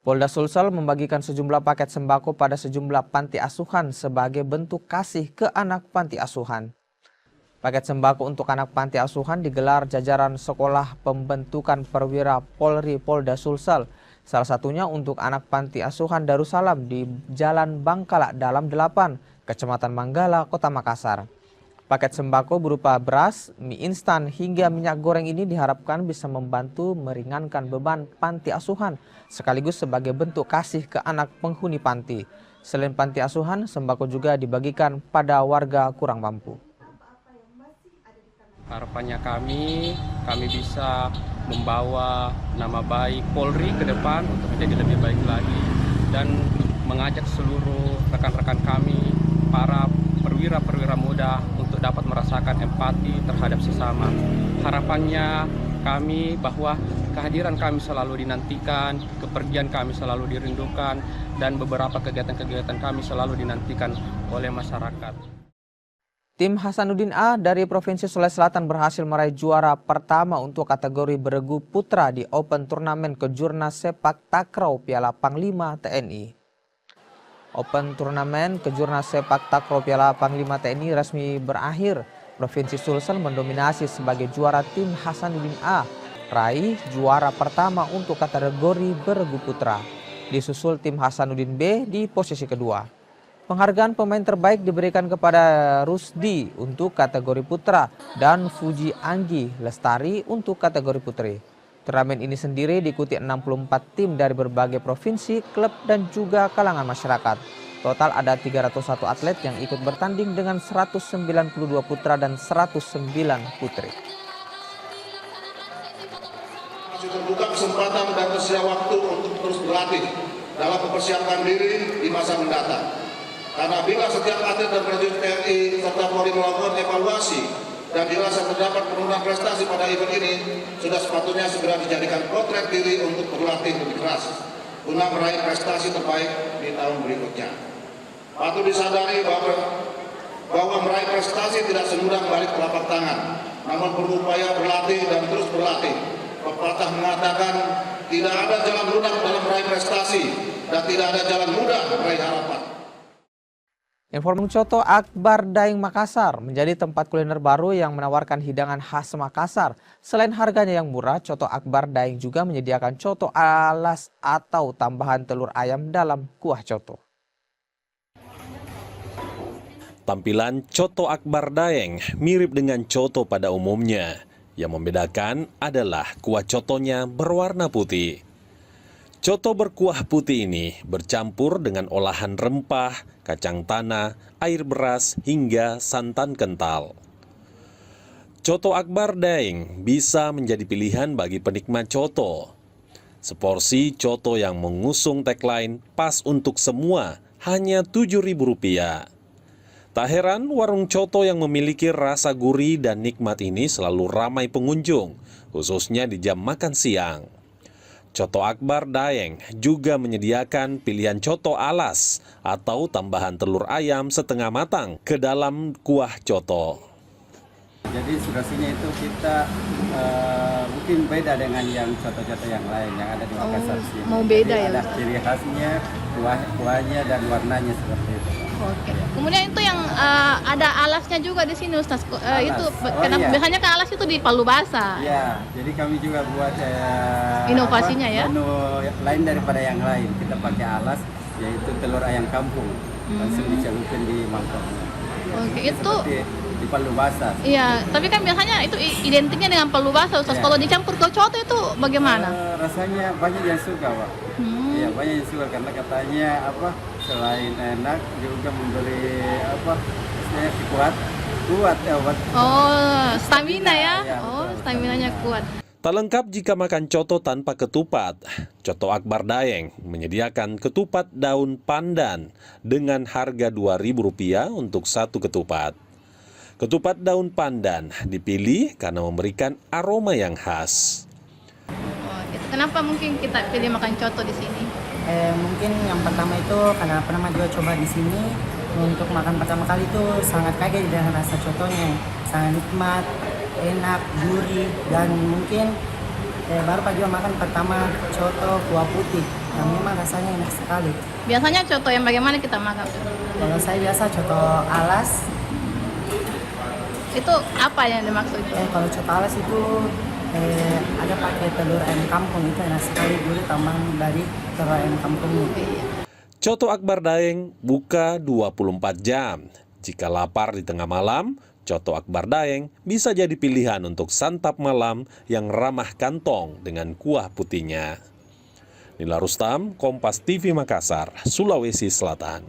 Polda Sulsel membagikan sejumlah paket sembako pada sejumlah panti asuhan sebagai bentuk kasih ke anak panti asuhan. Paket sembako untuk anak panti asuhan digelar jajaran Sekolah Pembentukan Perwira Polri Polda Sulsel. Salah satunya untuk anak panti asuhan Darussalam di Jalan Bangkala Dalam 8, Kecamatan Manggala, Kota Makassar. Paket sembako berupa beras, mie instan hingga minyak goreng ini diharapkan bisa membantu meringankan beban panti asuhan sekaligus sebagai bentuk kasih ke anak penghuni panti. Selain panti asuhan, sembako juga dibagikan pada warga kurang mampu. Harapannya kami bisa membawa nama baik Polri ke depan untuk menjadi lebih baik lagi dan mengajak seluruh rekan-rekan kami, para perwira-perwira muda untuk dapat merasakan empati terhadap sesama. Harapannya kami bahwa kehadiran kami selalu dinantikan, kepergian kami selalu dirindukan, dan beberapa kegiatan-kegiatan kami selalu dinantikan oleh masyarakat. Tim Hasanuddin A dari Provinsi Sulawesi Selatan berhasil meraih juara pertama untuk kategori beregu putra di Open Turnamen Kejurnas Sepak Takraw Piala Panglima TNI. Open Turnamen Kejurnas Sepak Takraw Piala Panglima TNI resmi berakhir. Provinsi Sulsel mendominasi sebagai juara tim Hasanuddin A, raih juara pertama untuk kategori beregu putra. Disusul tim Hasanuddin B di posisi kedua. Penghargaan pemain terbaik diberikan kepada Rusdi untuk kategori putra dan Fuji Anggi Lestari untuk kategori putri. Turnamen ini sendiri diikuti 64 tim dari berbagai provinsi, klub, dan juga kalangan masyarakat. Total ada 301 atlet yang ikut bertanding dengan 192 putra dan 109 putri. Masih terbuka kesempatan dan tersedia waktu untuk terus berlatih dalam mempersiapkan diri di masa mendatang. Karena bila setiap atlet dan prajurit TNI serta Polri melakukan evaluasi dan dirasa terdapat penurunan prestasi pada event ini, sudah sepatutnya segera dijadikan potret diri untuk berlatih lebih keras guna meraih prestasi terbaik di tahun berikutnya. Patut disadari bahwa meraih prestasi tidak semudah balik telapak tangan, namun perlu upaya berlatih dan terus berlatih. Pepatah mengatakan tidak ada jalan lunak dalam meraih prestasi dan tidak ada jalan mudah meraih harapan. Informasi Coto Akbar Daeng Makassar menjadi tempat kuliner baru yang menawarkan hidangan khas Makassar. Selain harganya yang murah, Coto Akbar Daeng juga menyediakan coto alas atau tambahan telur ayam dalam kuah coto. Tampilan Coto Akbar Daeng mirip dengan coto pada umumnya. Yang membedakan adalah kuah cotonya berwarna putih. Coto berkuah putih ini bercampur dengan olahan rempah, kacang tanah, air beras, hingga santan kental. Coto Akbar Daeng bisa menjadi pilihan bagi penikmat coto. Seporsi coto yang mengusung tagline pas untuk semua hanya Rp7.000. Tak heran warung coto yang memiliki rasa gurih dan nikmat ini selalu ramai pengunjung, khususnya di jam makan siang. Coto Akbar Daeng juga menyediakan pilihan coto alas atau tambahan telur ayam setengah matang ke dalam kuah coto. Jadi surasinya itu kita mungkin beda dengan yang coto-coto yang lain yang ada di Makassar sini. Mau beda. Jadi ya? Ada ciri khasnya, kuahnya dan warnanya seperti itu. Oke. Kemudian itu yang ada alasnya juga di sini, Ustaz. Itu kenapa iya. biasanya kan alas itu di palu basah. Ya, jadi kami juga buat inovasinya ya. Menu lain daripada yang lain. Kita pakai alas, yaitu telur ayam kampung, langsung dicelupin di mangkoknya. Oke, itu di palu basah. Iya, tapi kan biasanya itu identiknya dengan palu basah, Ustaz. Kalau dicampur ke coto itu bagaimana? Rasanya banyak yang suka, Pak. Iya, banyak yang suka karena katanya selain enak juga memberi istilahnya kuat ya obat. Oh, stamina ya. Ya, Staminanya kuat. Tak lengkap jika makan coto tanpa ketupat. Coto Akbar Daeng menyediakan ketupat daun pandan dengan harga Rp2.000 untuk satu ketupat. Ketupat daun pandan dipilih karena memberikan aroma yang khas. Kenapa mungkin kita pilih makan coto di sini? Mungkin yang pertama itu karena pernah juga coba di sini, untuk makan pertama kali itu sangat kaget dengan rasa cotonya, sangat nikmat, enak, gurih, dan mungkin baru Pak juga makan pertama coto kuah putih yang memang rasanya enak sekali. Biasanya coto yang bagaimana kita makan? Kalau saya biasa coto alas. Itu apa yang dimaksud itu? Kalau coto alas itu ada pakai telur ayam kampung, itu enak sekali, gurih tambah dari telur ayam kampung. Coto Akbar Daeng buka 24 jam. Jika lapar di tengah malam, Coto Akbar Daeng bisa jadi pilihan untuk santap malam yang ramah kantong dengan kuah putihnya. Nila Rustam, Kompas TV Makassar, Sulawesi Selatan.